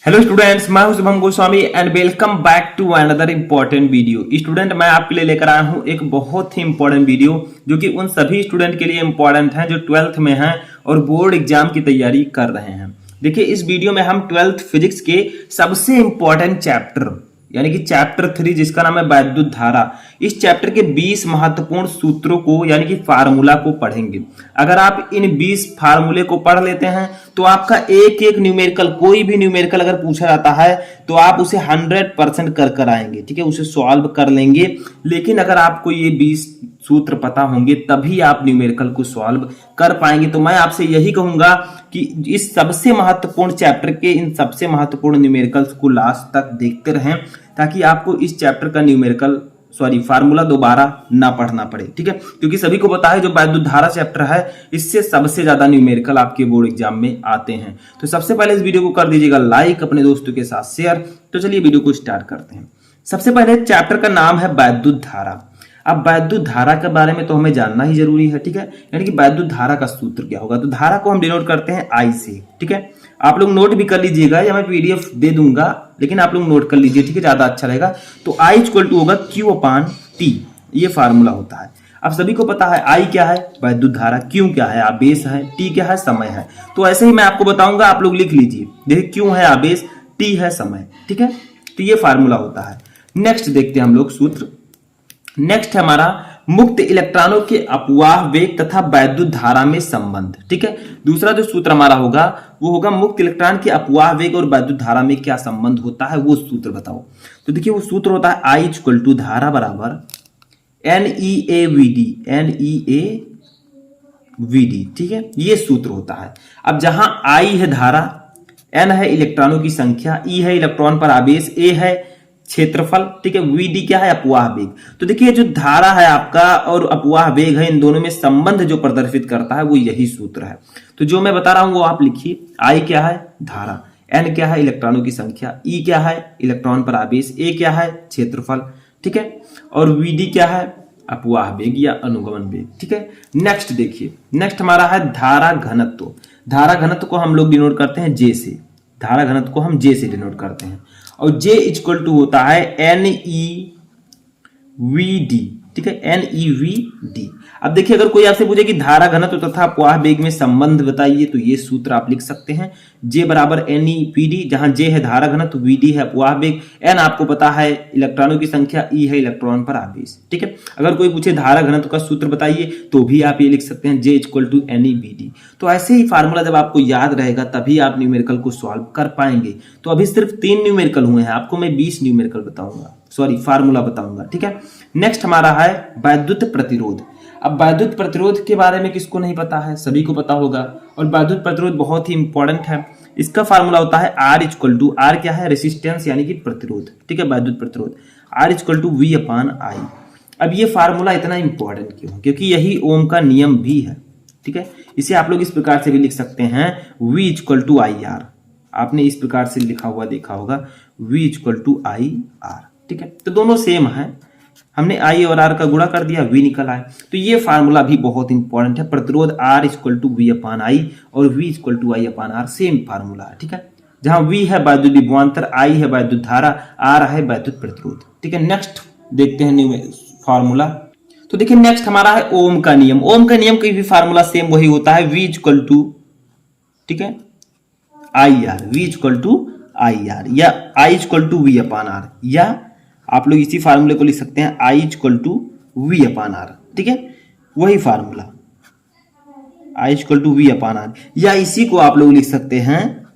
Hello students, मैं हूं Shubham Goswami and welcome back to another important video. Student, मैं आपके लिए लेकर आया हूं एक बहुत ही इंपॉर्टेंट वीडियो जो कि उन सभी स्टूडेंट के लिए इंपॉर्टेंट है जो 12th में हैं और बोर्ड एग्जाम की तैयारी कर रहे हैं। देखिए, इस वीडियो में हम 12th फिजिक्स के सबसे इंपॉर्टेंट चैप्टर यानी कि चैप्टर 3 जिसका नाम है वैद्युत धारा, इस चैप्टर के 20 महत्वपूर्ण सूत्रों को यानी कि फार्मूला को पढ़ेंगे। अगर आप इन 20 फार्मूले को पढ़ लेते हैं तो आपका एक एक न्यूमेरिकल, कोई भी न्यूमेरिकल अगर पूछा जाता है तो आप उसे 100% कर आएंगे। ठीक है, उसे सॉल्व कर लेंगे। लेकिन अगर आपको ये 20 सूत्र पता होंगे तभी आप न्यूमेरिकल को सॉल्व कर पाएंगे। तो मैं आपसे यही कहूंगा कि इस सबसे महत्वपूर्ण चैप्टर के इन सबसे महत्वपूर्ण न्यूमेरिकल्स को लास्ट तक देखते रहें ताकि आपको इस चैप्टर का फार्मूला दोबारा ना पढ़ना पड़े। ठीक है, क्योंकि सभी को पता है जो वैद्युत धारा चैप्टर है इससे सबसे ज्यादा न्यूमेरिकल आपके बोर्ड एग्जाम में आते हैं। तो सबसे पहले इस वीडियो को कर दीजिएगा लाइक, अपने दोस्तों के साथ शेयर। तो चलिए वीडियो को स्टार्ट करते हैं। सबसे पहले चैप्टर का नाम है वैद्युत धारा। अब वैद्युत धारा के बारे में तो हमें जानना ही जरूरी है। ठीक है, यानी कि वैद्युत धारा का सूत्र क्या होगा। तो धारा को हम डिनोट करते हैं आई से। ठीक है, आप लोग नोट भी कर लीजिएगा या मैं पीडीएफ दे दूंगा, लेकिन आप लोग नोट कर लीजिए। ठीक है, ज्यादा अच्छा रहेगा। तो आई इक्वल टू होगा क्यू अपान टी, ये फार्मूला होता है। अब सभी को पता है आई क्या है, वैद्युत धारा, क्यू क्या है, आवेश है, टी क्या है, समय है। तो ऐसे ही मैं आपको बताऊंगा, आप लोग लिख लीजिए। देखिए, क्यू है आवेश, टी है समय। ठीक है, तो ये फार्मूला होता है। नेक्स्ट देखते हैं हम लोग सूत्र। नेक्स्ट है हमारा मुक्त इलेक्ट्रॉनों के अपवाह वेग तथा वैद्युत धारा में संबंध। ठीक है, दूसरा जो सूत्र हमारा होगा वो होगा मुक्त इलेक्ट्रॉन के अपवाह वेग और वैद्युत धारा में क्या संबंध होता है, वो सूत्र बताओ। तो देखिए, वो सूत्र होता है आई इक्वल टू धारा बराबर NeAVD। ठीक है, ये सूत्र होता है। अब जहां आई है धारा, N है इलेक्ट्रॉनों की संख्या, E है इलेक्ट्रॉन पर आवेश, A है क्षेत्रफल, ठीक है, VD क्या है, अपवाह वेग। तो देखिए, जो धारा है आपका और अपवाह वेग है, इन दोनों में संबंध जो प्रदर्शित करता है वो यही सूत्र है। तो जो मैं बता रहा हूं वो आप लिखिए। आई क्या है, धारा, N क्या है, इलेक्ट्रॉनों की संख्या, E क्या है, इलेक्ट्रॉन पर आवेश, A क्या है, क्षेत्रफल, ठीक है, और VD क्या है, अपवाह वेग या अनुगमन वेग। ठीक है, नेक्स्ट देखिए, नेक्स्ट हमारा है धारा घनत्व। धारा घनत्व को हम लोग डिनोट करते हैं J से। धारा घनत्व को हम J से डिनोट करते हैं और J इक्वल टू होता है NeVD। ठीक है, NeVD। अब देखिए, अगर कोई आपसे पूछे कि धारा घनत्व तथा अपवाह वेग में संबंध बताइए तो ये सूत्र आप लिख सकते हैं। J बराबर NeVD, जहां J है धारा घनत्व, VD है अपवाह वेग, N आपको पता है इलेक्ट्रॉनों की संख्या, E है इलेक्ट्रॉन पर आवेश। ठीक है, अगर कोई पूछे धारा घनत्व का सूत्र बताइए तो भी आप ये लिख सकते हैं J इक्वल टू NeVD। तो ऐसे ही फार्मूला जब आपको याद रहेगा तभी आप न्यूमेरिकल को सॉल्व कर पाएंगे। तो अभी सिर्फ 3 न्यूमेरिकल हुए हैं, आपको मैं 20 न्यूमेरिकल बताऊंगा, फार्मूला बताऊंगा। ठीक है, नेक्स्ट हमारा है वैद्युत प्रतिरोध। अब वैद्युत प्रतिरोध के बारे में किसको नहीं पता है, सभी को पता होगा। और वैद्युत प्रतिरोध बहुत ही इंपॉर्टेंट है। इसका फार्मूला होता है R इक्वल टू, R क्या है, रेसिस्टेंस यानी कि प्रतिरोध। ठीक है, वैद्युत प्रतिरोध, R equal to V upon I। अब ये फार्मूला इतना इंपॉर्टेंट क्यों है, क्योंकि यही ओम का नियम भी है। ठीक है, इसे आप लोग इस प्रकार से भी लिख सकते हैं V इक्वल टू IR। आपने इस प्रकार से लिखा हुआ देखा होगा, V इक्वल टू IR। ठीक है, तो दोनों सेम है, हमने I और R का गुणा कर दिया, V निकल आए। तो ये फार्मूला भी बहुत इंपॉर्टेंट है। प्रतिरोध R equal to V upon I और V equal to I upon R, same formula है। ठीक है, जहां V है वैद्युत विभवांतर, I है वैद्युत धारा, R है वैद्युत प्रतिरोध। ठीक है, नेक्स्ट देखते हैं फार्मूला। तो देखिए, नेक्स्ट हमारा है ओम का नियम। ओम का नियम का भी फार्मूला सेम वही होता है, V इक्वल टू, ठीक है, IR, V equal to IR या I equal to V upon R, या आप लोग इसी फार्मूले को लिख सकते हैं I equal to V upon R। ठीक है, वही formula I equal to V upon R, या इसी को आप लोग लिख सकते हैं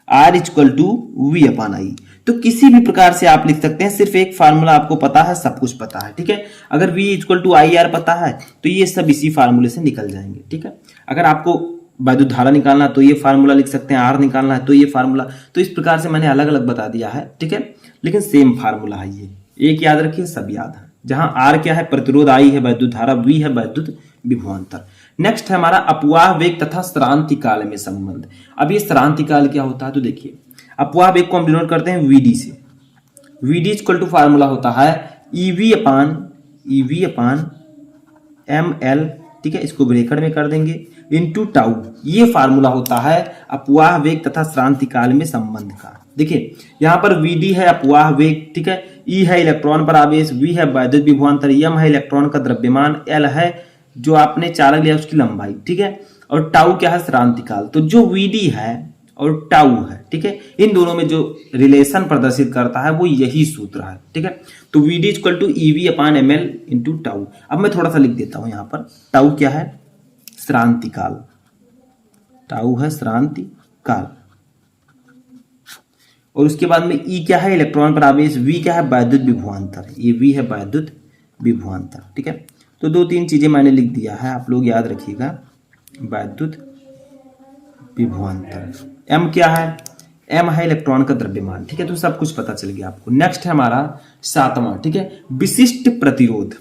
R equal to V upon I। तो किसी भी प्रकार से आप लिख सकते हैं, सिर्फ एक फार्मूला आपको पता है, सब कुछ पता है। ठीक है, अगर V इक्वल टू IR पता है तो ये सब इसी फार्मूले से निकल जाएंगे। ठीक है, अगर आपको वैद्युत धारा निकालना तो ये फार्मूला लिख सकते हैं, R निकालना है तो ये फार्मूला। तो इस प्रकार से मैंने अलग अलग बता दिया है। ठीक है, लेकिन सेम फार्मूला है ये, एक याद रखिए, सब याद है। जहां R क्या है, प्रतिरोध, I है वैद्युत धारा, V है वैद्युत विभवांतर। नेक्स्ट है हमारा अपवाह वेग तथा श्रांति काल में संबंध। अब ये श्रांति काल क्या होता है, तो देखिए, अपवाह वेग को हम डिनोट करते हैं VD से। VD इक्वल टू फार्मूला होता है EV अपान ML। ठीक है, इसको ब्रैकेट में कर देंगे, इंटू टाउ, ये फार्मूला होता है अपवाह वेग तथा श्रांति काल में संबंध का। देखिए यहाँ पर Vd है अपवाह वेग, ठीक है, E है इलेक्ट्रॉन पर आवेश, V है वैद्युत विभवांतर, M है इलेक्ट्रॉन का द्रव्यमान, L है जो आपने चालक लिया उसकी लंबाई, ठीक है, और टाउ क्या है श्रांति काल। तो जो Vd है और टाउ है, ठीक है, इन दोनों में जो रिलेशन प्रदर्शित करता है वो यही सूत्र है, ठीक है। तो Vd equal to EV upon ml into tau. अब मैं थोड़ा सा लिख देता हूं यहाँ पर, टाउ क्या है श्रांति काल, टाउ है श्रांति काल, और उसके बाद में E क्या है इलेक्ट्रॉन पर आवेश, V क्या है वैद्युत विभवांतर, ये V है वैद्युत विभवांतर, ठीक है। तो दो तीन चीजें मैंने लिख दिया है, आप लोग याद रखिएगा, वैद्युत विभवांतर। M क्या है, M है इलेक्ट्रॉन का द्रव्यमान, ठीक है, तो सब कुछ पता चल गया आपको। नेक्स्ट है हमारा 7वां, ठीक है, विशिष्ट प्रतिरोध।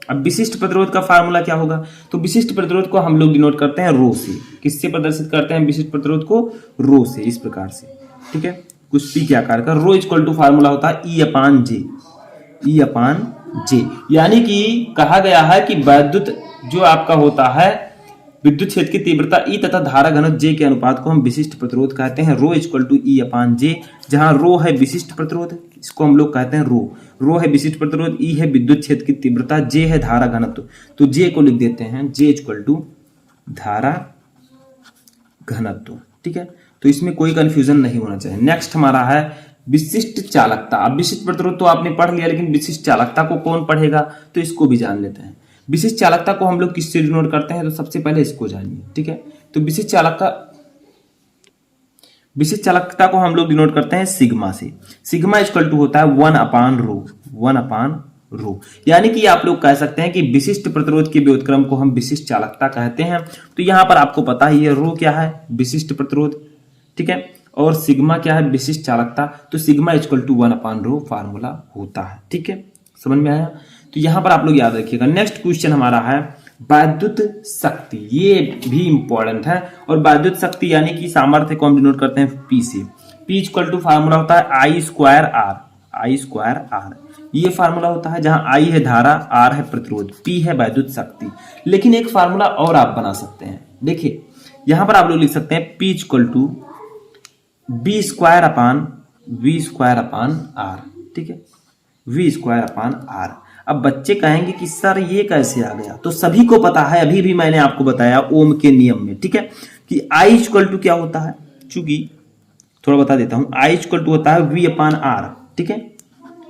अब विशिष्ट प्रतिरोध का फार्मूला क्या होगा, तो विशिष्ट प्रतिरोध को हम लोग डिनोट करते हैं रो से। किससे प्रदर्शित करते हैं विशिष्ट प्रतिरोध को, रो से, इस प्रकार से, ठीक है, कुछ पी के आकार का। रो इक्वल टू फार्मूला होता है E अपान जे, E अपान जे, यानी कि कहा गया है कि वैद्युत जो आपका होता है विद्युत क्षेत्र की तीव्रता E तथा धारा घनत्व J के अनुपात को हम विशिष्ट प्रतिरोध कहते हैं। रो इक्वल टू E अपान जे, जहां रो है विशिष्ट प्रतिरोध, इसको हम लोग कहते हैं रो, रो है विशिष्ट प्रतिरोध, E है विद्युत क्षेत्र की तीव्रता, J है धारा घनत्व, तो J को लिख देते हैं J इक्वल टू धारा घनत्व, ठीक है, तो इसमें कोई कंफ्यूजन नहीं होना चाहिए। नेक्स्ट हमारा है विशिष्ट चालकता। अब विशिष्ट प्रतिरोध तो आपने पढ़ लिया, लेकिन विशिष्ट चालकता को कौन पढ़ेगा, तो इसको भी जान लेते हैं। विशिष्ट चालकता को हम लोग किससे डिनोट करते हैं, तो सबसे पहले इसको जानिए, ठीक है। तो विशिष्ट चालकता को हम लोग डिनोट करते हैं सिग्मा से। सिग्मा इक्वल टू होता है 1 अपान रो, 1 अपान रो, यानी कि आप लोग कह सकते हैं कि विशिष्ट प्रतिरोध के व्युत्क्रम को हम विशिष्ट चालकता कहते हैं। तो यहां पर आपको पता ही है रो क्या है विशिष्ट प्रतिरोध, ठीक है, और सिग्मा क्या है विशिष्ट चालकता, तो sigma equal to 1 upon rho formula होता है, ठीक है, समझ में आया। तो यहां पर आप लोग याद रखिएगा। नेक्स्ट क्वेश्चन हमारा है वैद्युत शक्ति, ये भी इंपॉर्टेंट है, और वैद्युत शक्ति यानी कि सामर्थ्य को हम डिनोट करते हैं P से। P इक्वल टू फार्मूला होता है I square R, I square R, ये फार्मूला होता है जहां I है धारा, R है प्रतिरोध, P है वैद्युत शक्ति। लेकिन एक फार्मूला और आप बना सकते हैं, देखिए यहां पर आप लोग लिख सकते हैं P equal to V square upon R, ठीक है, V स्क्वायर अपान R। अब बच्चे कहेंगे कि सर ये कैसे आ गया, तो सभी को पता है, अभी भी मैंने आपको बताया ओम के नियम में, ठीक है, कि I इक्वल टू क्या होता है, चूंकि थोड़ा बता देता हूं, I इक्वल टू होता है V अपान R, ठीक है,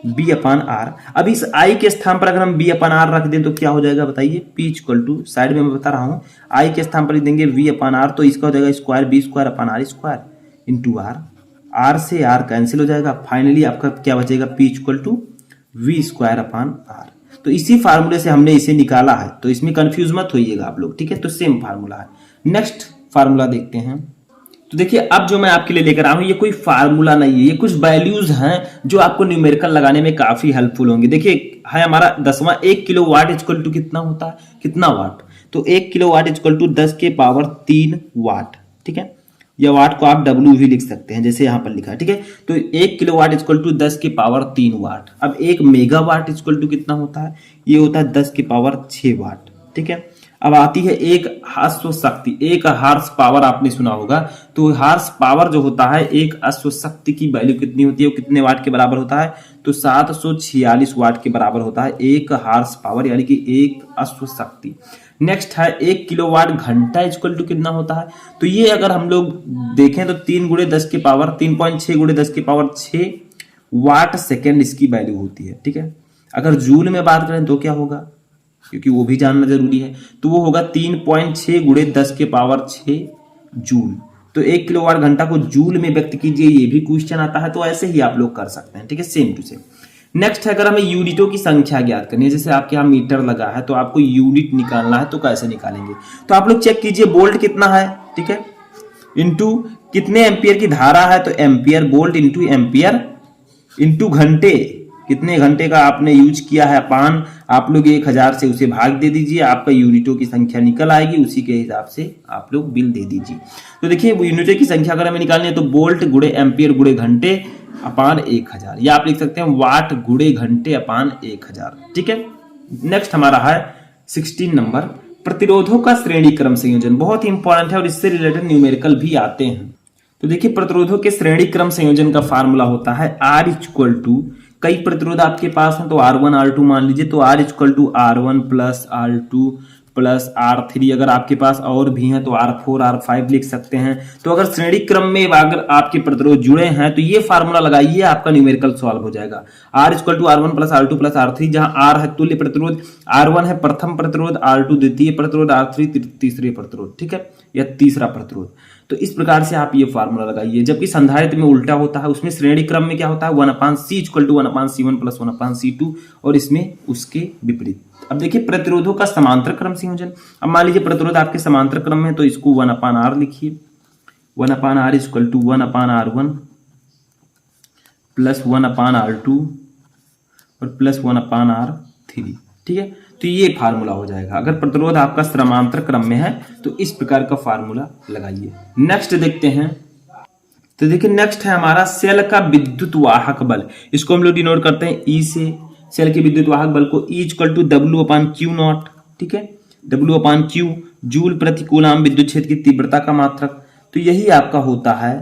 B अपान R। अब इस I के स्थान पर अगर हम B अपान R रख दें तो क्या हो जाएगा बताइए, P इक्वल टू, साइड में मैं बता रहा हूं, I के स्थान पर देंगे V अपान R, तो इसका हो जाएगा square B square upon R square into R, R से R कैंसिल हो जाएगा, फाइनली आपका क्या बचेगा P equal to V square upon R। तो इसी फार्मूले से हमने इसे निकाला है, तो इसमें कंफ्यूज मत होइएगा आप लोग, ठीक है, तो सेम फार्मूला है। नेक्स्ट फार्मूला देखते हैं। तो देखिए अब जो मैं आपके लिए लेकर आया हूं ये कोई फार्मूला नहीं है, ये कुछ वैल्यूज हैं जो आपको न्यूमेरिकल लगाने में काफी हेल्पफुल होंगे। देखिए है हमारा 10वां, 1 किलो वाट इक्वल टू कितना होता है, कितना वाट, तो 1 किलो वाट इक्वल टू 10 के पावर 3 वाट, ठीक है, या वाट को आप W भी लिख सकते हैं जैसे यहां पर लिखा है, ठीक है। तो 1 किलो वाट इक्वल टू 10 के पावर 3 वाट। अब 1 मेगावाट इक्वल टू कितना होता है, ये होता है 10 के पावर 6 वाट, ठीक है। अब आती है एक अश्व शक्ति, एक हार्स पावर आपने सुना होगा, तो हार्स पावर जो होता है एक अश्व शक्ति की वैल्यू कितनी होती है, वो कितने वाट के बराबर होता है, तो 746 वाट के बराबर होता है एक हार्स पावर, यानी कि एक अश्व शक्ति। नेक्स्ट है 1 किलोवाट घंटा इक्वल टू कितना होता है, तो ये अगर हम लोग देखें तो 3 गुणे 10 के पावर 3.6 गुणे 10 के पावर 6 वाट सेकेंड इसकी वैल्यू होती है, ठीक है। अगर जूल में बात करें तो क्या होगा, क्योंकि वो भी जानना जरूरी है, तो वो होगा 3.6 गुणे 10 के पावर 6 जूल। तो 1 किलोवाट घंटा को जूल में व्यक्त कीजिए, ये भी क्वेश्चन आता है, तो ऐसे ही आप लोग कर सकते हैं, ठीक है, सेम टू सेम। नेक्स्ट है अगर हमें यूनिटों की संख्या ज्ञात करनी है, जैसे आपके यहाँ मीटर लगा है तो आपको यूनिट निकालना है, तो कैसे निकालेंगे, तो आप लोग चेक कीजिए वोल्ट कितना है, ठीक है, इंटू कितने एम्पियर की धारा है, तो ampere, volt into ampere into घंटे, कितने घंटे का आपने यूज किया है, अपान आप लोग 1000 से उसे भाग दे दीजिए, आपका यूनिटों की संख्या निकल आएगी, उसी के हिसाब से आप लोग बिल दे दीजिए। तो देखिए यूनिटों की संख्या अगर हमें निकालनी है तो वोल्ट गुणे एम्पियर गुणे घंटे अपान 1000, या आप लिख सकते हैं वाट गुणे घंटे अपान 1000, ठीक है। नेक्स्ट हमारा है 16 नंबर प्रतिरोधों का श्रेणी क्रम संयोजन बहुत ही इंपॉर्टेंट है और इससे रिलेटेड न्यूमेरिकल भी आते हैं। तो देखिए प्रतिरोधों के श्रेणी क्रम संयोजन का फार्मूला होता है R इक्वल टू, कई प्रतिरोध आपके पास हैं तो R1 R2 मान लीजिए, तो R equal to R1 plus R2 plus R3, अगर आपके पास और भी हैं तो R4 R5 लिख सकते हैं। तो अगर श्रेणी क्रम में अगर आपके प्रतिरोध जुड़े हैं तो ये फार्मूला लगाइए, आपका न्यूमेरिकल सॉल्व हो जाएगा। R equal to R1 plus R2 plus R3, जहां R है तुल्य प्रतिरोध, R1 है प्रथम प्रतिरोध, R2 द्वितीय प्रतिरोध, R3 तीसरे प्रतिरोध, ठीक है, या तीसरा प्रतिरोध। तो इस प्रकार से आप ये फार्मूला लगाइए। जबकि संधारित्र में उल्टा होता है, उसमें श्रेणी क्रम में क्या होता है 1/C equal to 1/C1 plus 1/C2, और इसमें उसके विपरीत। अब देखिए प्रतिरोधों का समांतर क्रम संयोजन। अब मान लीजिए प्रतिरोध आपके समांतर क्रम में, तो इसको 1/R लिखिए, 1/R equal to 1/R1 plus 1/R2 और प्लस 1/R3, ठीक है। तो ये फार्मूला हो जाएगा। अगर प्रतिरोध आपका समांतर क्रम में है तो इस प्रकार का फार्मूला लगाइए। नेक्स्ट देखते हैं, तो देखिए नेक्स्ट है हमारा सेल का विद्युत वाहक बल। इसको हम लोग डिनोट करते हैं ई से। सेल के विद्युत वाहक बल को E इक्वल टू W/Q0, ठीक है, W/Q जूल प्रति कूलम विद्युत क्षेत्र की तीव्रता का मात्रक। तो यही आपका होता है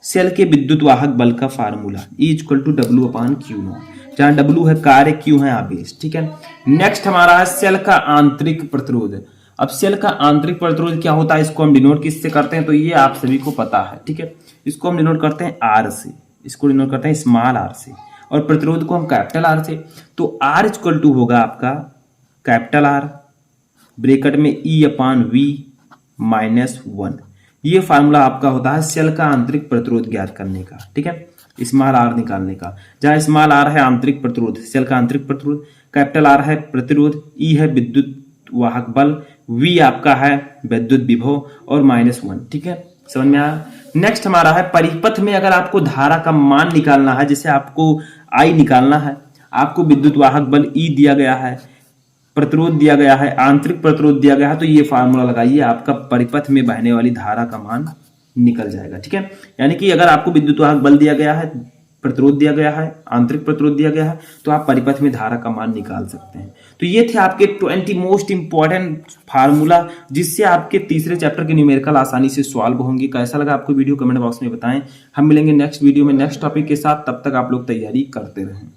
सेल के विद्युत वाहक बल का formula, E equal to W/Q0, जहां W है कार्य, Q है आवेश, ठीक है। नेक्स्ट हमारा है सेल का आंतरिक प्रतिरोध। अब सेल का आंतरिक प्रतिरोध क्या होता है, इसको हम डिनोट किससे करते हैं, तो ये आप सभी को पता है, ठीक है। इसको हम डिनोट करते हैं R से, इसको डिनोट करते हैं स्मॉल r से, और प्रतिरोध को हम कैपिटल R से। तो R इक्वल टू होगा आपका कैपिटल R ब्रैकेट में E/V -1। ये फार्मूला आपका होता है सेल का आंतरिक प्रतिरोध ज्ञात करने का, ठीक है, स्मॉल r निकालने का। जहां स्मॉल r है आंतरिक प्रतिरोध, सेल का आंतरिक प्रतिरोध, कैपिटल R है प्रतिरोध, E है विद्युत वाहक बल, V आपका है विद्युत विभव और -1, ठीक है, समझ में आया। नेक्स्ट हमारा है परिपथ में अगर आपको धारा का मान निकालना है, जैसे आपको I निकालना है, आपको विद्युत वाहक बल E दिया गया है, प्रतिरोध दिया गया है, आंतरिक प्रतिरोध दिया गया है, तो ये फार्मूला लगाइए, आपका परिपथ में बहने वाली धारा का मान निकल जाएगा, ठीक है। यानी कि अगर आपको विद्युत वाहक बल दिया गया है, प्रतिरोध दिया गया है, आंतरिक प्रतिरोध दिया गया है, तो आप परिपथ में धारा का मान निकाल सकते हैं। तो ये थे आपके 20 मोस्ट इंपॉर्टेंट फार्मूला, जिससे आपके तीसरे चैप्टर के न्यूमेरिकल आसानी से सॉल्व होंगे। कैसा लगा आपको वीडियो कमेंट बॉक्स में बताएं। हम मिलेंगे नेक्स्ट वीडियो में नेक्स्ट टॉपिक के साथ, तब तक आप लोग तैयारी करते रहें।